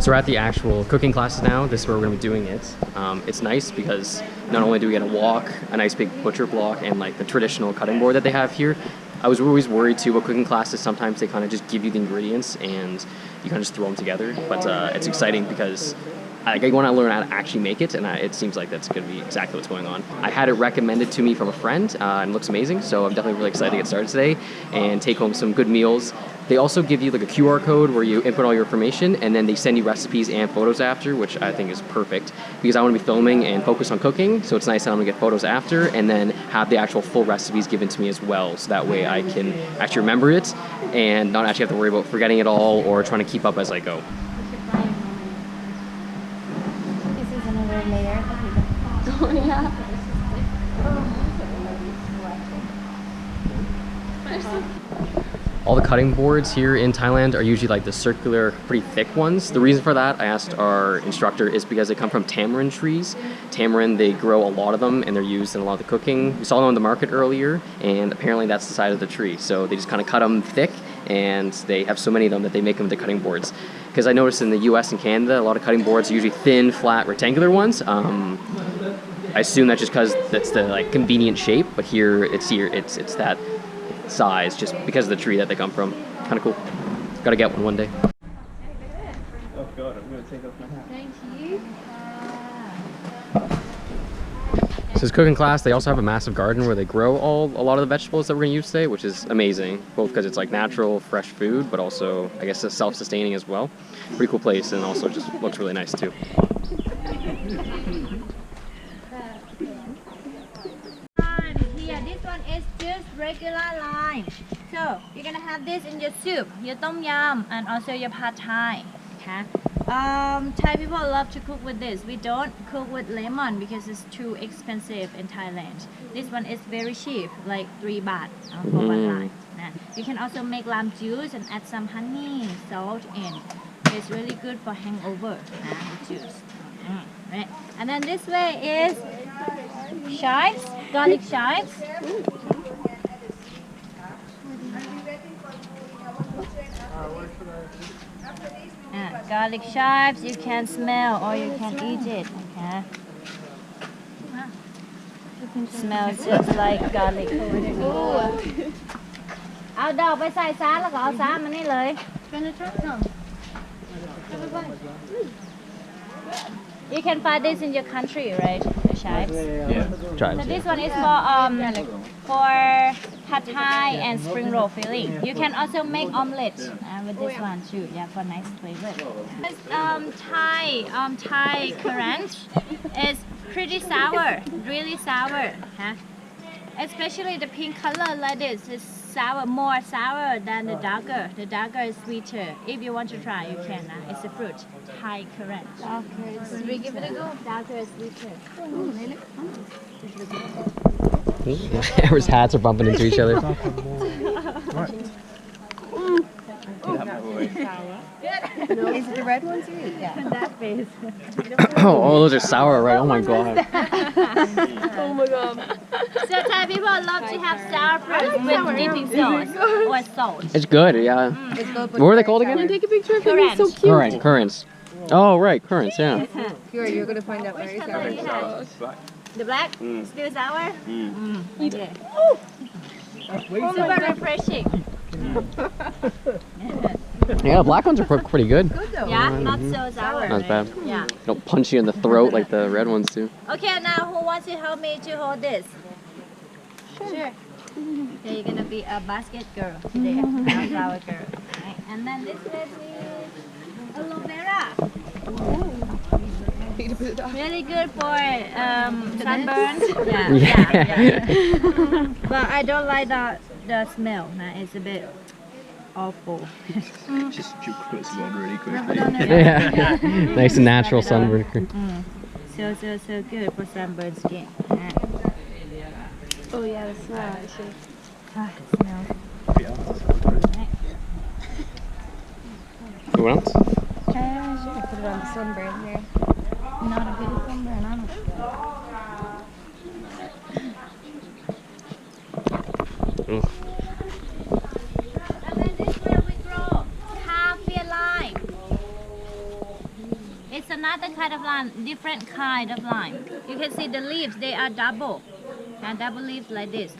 So we're at the actual cooking classes now. This is where we're going to be doing it. It's nice because not only do we get a wok, a nice big butcher block, and like the traditional cutting board that they have here. I was always worried too about cooking classes. Sometimes they kind of just give you the ingredients and you kind of just throw them together. But it's exciting because I want to learn how to actually make it, and it seems like that's going to be exactly what's going on. I had it recommended to me from a friend, and it looks amazing, so I'm definitely really excited to get started today and take home some good meals. They also give you like a QR code where you input all your information, and then they send you recipes and photos after, which I think is perfect because I want to be filming and focus on cooking, so it's nice that I'm going to get photos after and then have the actual full recipes given to me as well, so that way I can actually remember it and not actually have to worry about forgetting it all or trying to keep up as I go. All the cutting boards here in Thailand are usually like the circular, pretty thick ones. The reason for that, I asked our instructor, is because they come from tamarind trees. Tamarind, they grow a lot of them and they're used in a lot of the cooking. We saw them on the market earlier, and apparently that's the size of the tree. So they just kind of cut them thick, and they have so many of them that they make them into cutting boards. Because I noticed in the US and Canada, a lot of cutting boards are usually thin, flat, rectangular ones. I assume that's just because that's the like convenient shape, but here it's that size just because of the tree that they come from. Kind of cool. Gotta get one day. Oh God, I'm gonna take off my hat. Thank you. So this cooking class, they also have a massive garden where they grow a lot of the vegetables that we're gonna use today, which is amazing. Both because it's like natural, fresh food, but also I guess it's self-sustaining as well. Pretty cool place, and also just looks really nice too. This one is just regular lime. So you're gonna have this in your soup, your tom yum, and also your pad thai. Okay. Thai people love to cook with this. We don't cook with lemon because it's too expensive in Thailand. This one is very cheap, like 3 baht for one lime. You can also make lime juice and add some honey, salt in. It's really good for hangover. The juice. Right. And then this way is chives, garlic chives. Garlic chives, you can smell or you can eat it. Okay. Smells just like garlic. เอาดอกไปใส่ซาแล้วก็เอาซามันนี่เลย You can find this in your country, right? The chives. Yeah. So this one is for pad thai and spring roll filling. You can also make omelette with this one too. Yeah, for nice flavor. This Thai currant is pretty sour, really sour. Huh? Especially the pink color like this is sour, more sour than the darker. The darker is sweeter. If you want to try, you can. It's a fruit, Thai currant. Okay, so we give it a go. Darker is sweeter. Everyone's hats are bumping into each other. Is it the red ones you eat? Yeah. That face. Oh, those are sour, right? Oh my god. Oh my god. So Thai people love to have sour fruit with dipping sauce or salt. It's good, yeah. What were they called again? Take a picture of it. Currant. It's so cute. Currants. Oh, right, currants, yeah. You're gonna find out very Which sour. color you have? The black? Still sour? Okay. Super refreshing. Yeah, the black ones are pretty good. Good though. Yeah, not so sour. Not bad. Yeah. Don't punch you in the throat like the red ones do. Okay, now who wants to help me to hold this? Sure. Okay, you're gonna be a basket girl today, not a flower girl. Right. And then this is aloe vera. Really good for sunburns. Yeah. But I don't like the smell. It's a bit awful. Just put some on really quickly. Yeah. Nice and natural sunburn. So good for sunburned skin. Oh yeah, the smell actually. It smells. What else? Should put it on the sunburn here. Not a bit of sunburn on it. And then this is where we grow coffee lime. It's another kind of lime, different kind of lime. You can see the leaves, they are double. And double leaves like this.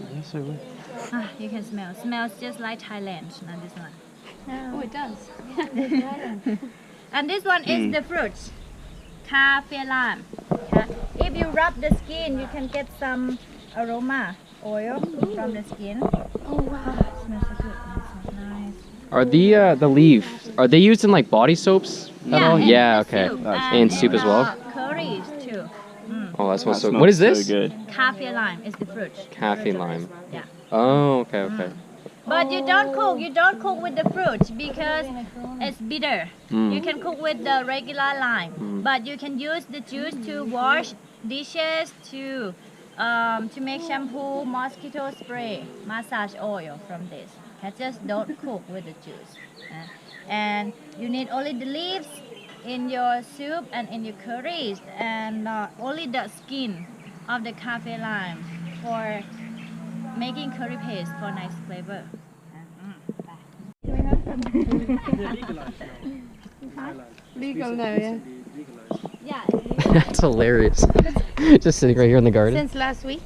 You can smell. Smells just like Thailand, not this one. Oh, it does. And this one is the fruit. Cafe lime. Okay. If you rub the skin, you can get some aroma oil from the skin. Oh, wow. Smells so good. Smells nice. Are the leaves, are they used in like body soaps at all? in Yeah, the okay. soup And soup as well? Curries too. Oh, that smells That so. What is smells this? So good. Cafe lime is the fruit. Cafe lime. Yeah. Oh, okay, okay. But you don't cook. You don't cook with the fruit because it's bitter. You can cook with the regular lime, but you can use the juice to wash dishes, to make shampoo, mosquito spray, massage oil from this. Just don't cook with the juice. And you need only the leaves in your soup and in your curries, and only the skin of the cafe lime for making curry paste for nice flavor. Legal now, yeah. Yeah. That's hilarious. Just sitting right here in the garden. Since last week?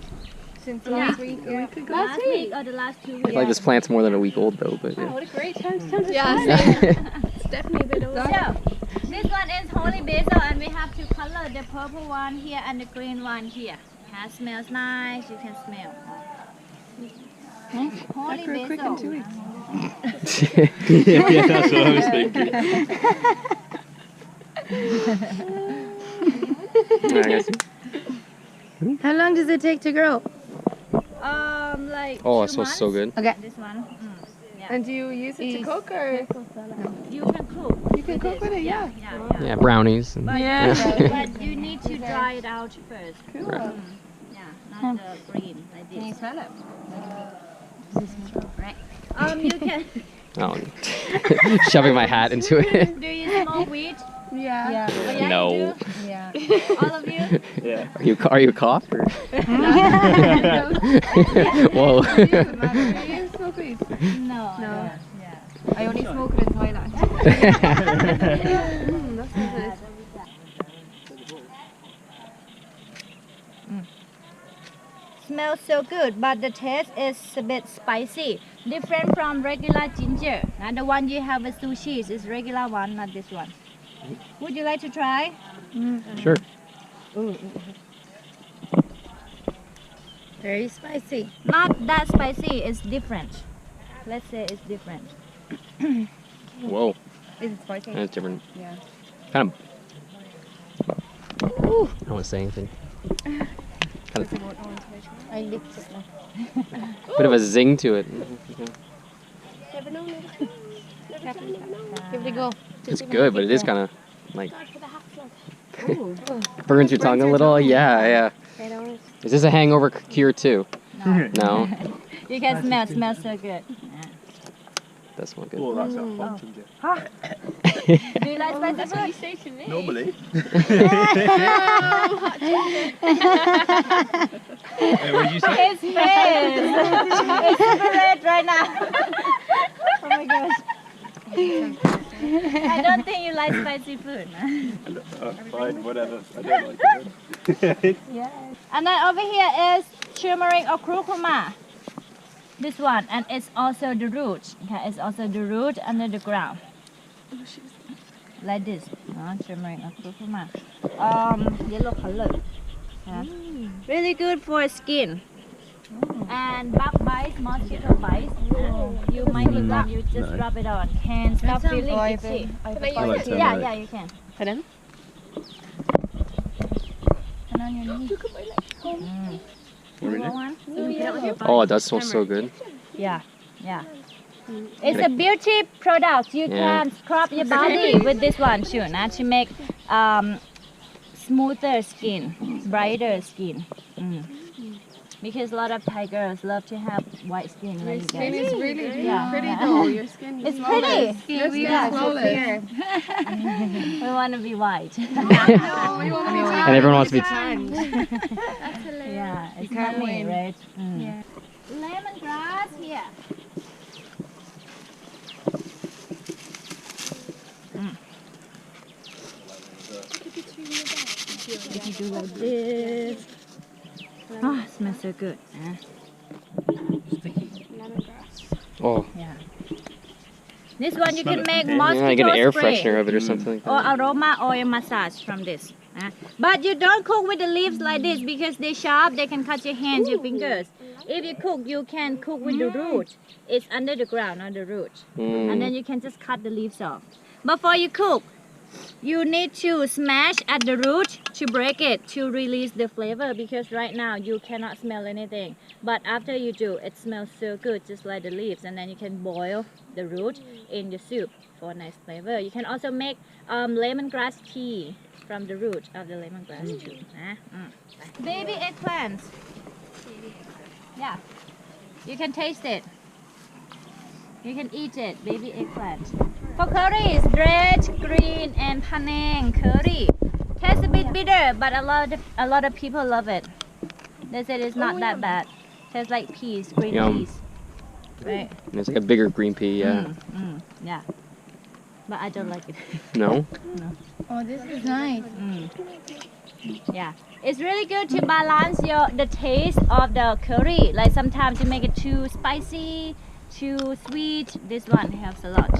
Since last week? A week ago? Last week or the last 2 I weeks. feel like this plant's more than a week old though, but yeah. What a great time to Yeah. It's definitely a bit old. So, this one is holy basil, and we have to color the purple one here and the green one here. It smells nice, you can smell. Holy Grew quick in basil. 2 weeks. Yeah, that's what I was thinking. How long does it take to grow? Like Oh, 2 it smells so months. good. Okay. This one. Yeah. And do you use it to cook or? You can cook. You can cook with it, yeah. Yeah. Yeah, brownies. And, But, but you need to dry it out first. Cool. Yeah, not the green like this. Can you smell it? Right. You can. oh, shoving my hat into it. Do you smoke weed? Yeah. Oh, yeah, No. You do? Yeah. All of you? Yeah. Are you a cop? Or? Whoa. Do you smoke weed? No. No. Yeah. I only smoke it in Thailand. That's nice. Smells so good, but the taste is a bit spicy. Different from regular ginger. And the one you have with sushi is regular one, not this one. Would you like to try? Sure. Very spicy. Not that spicy, it's different. Let's say it's different. Whoa. Is it spicy? That's different. Yeah. Kind of. I don't want to say anything. Kind of, I licked it. bit of a zing to it. Give it a go. It's good, but it is kind of like burns your tongue a little. Yeah. Is this a hangover cure too? No. You can smell so good. That smells good. Oh, that's a hot ginger. Do you like spicy food? Normally. Hey, what did you say? His face! It's super red right now. Oh my gosh. I don't think you like spicy food. Fine, whatever. I don't like it. And then over here is turmeric or curcuma. This one, and it's also the root. Okay, it's also the root under the ground. Like this. Turmeric or curcuma. Yellow color. Yeah. Really good for skin. And bug bites, mosquito bites. You might need that. You just rub it on. Can stop feeling itchy. I like Yeah, turmeric. you can. Pardon? And on your knee. Really? Oh, it does smell so good. Yeah. It's a beauty product. You can scrub your body with this one too, to make smoother skin, brighter skin. Because a lot of Thai girls love to have white skin. Your Like you skin guys. is really Yeah. pretty though. Your skin is It's pretty. Your skin is flawless. We want to be white. No, we want to be And everyone wants to be. Yeah, it's can't funny, win. right? Lemongrass here. If you do like this. Oh, it smells so good. Oh, Yeah. This one you can make yeah, mosquito I get an air spray freshener of it or something like or that. aroma oil massage from this. But you don't cook with the leaves like this because they're sharp. They can cut your hands, your fingers. If you cook, you can cook with the root. It's under the ground, not the root. And then you can just cut the leaves off. Before you cook, you need to smash at the root to break it to release the flavor, because right now you cannot smell anything. But after you do, it smells so good, just like the leaves. And then you can boil the root in your soup for a nice flavor. You can also make lemongrass tea from the root of the lemongrass too. Baby eggplants. Yeah, you can taste it. You can eat it, baby eggplant. For curries, red, green, and panang curry. Tastes a bit bitter, but a lot of people love it. They said it's not that bad. Tastes like peas, green Yum. peas. Right? And it's like a bigger green pea, yeah. Yeah. But I don't like it. No? Oh, this is nice. Yeah. It's really good to balance the taste of the curry. Like sometimes you make it too spicy, too sweet. This one helps a lot.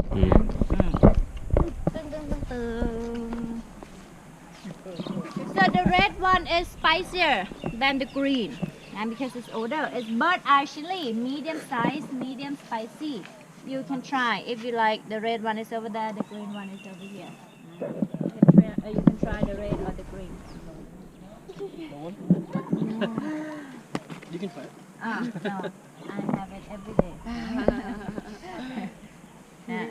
So the red one is spicier than the green, and because it's older, it's bird eye chili, medium size, medium spicy. You can try if you like. The red one is over there, the green one is over here. You can try the red or the green. You can try it. No, I have it every day. Yeah.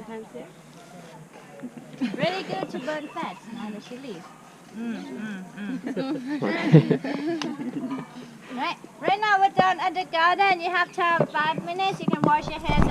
Really good to burn fat on the chili. Right now we're done at the garden. You have time 5 minutes. You can wash your hands.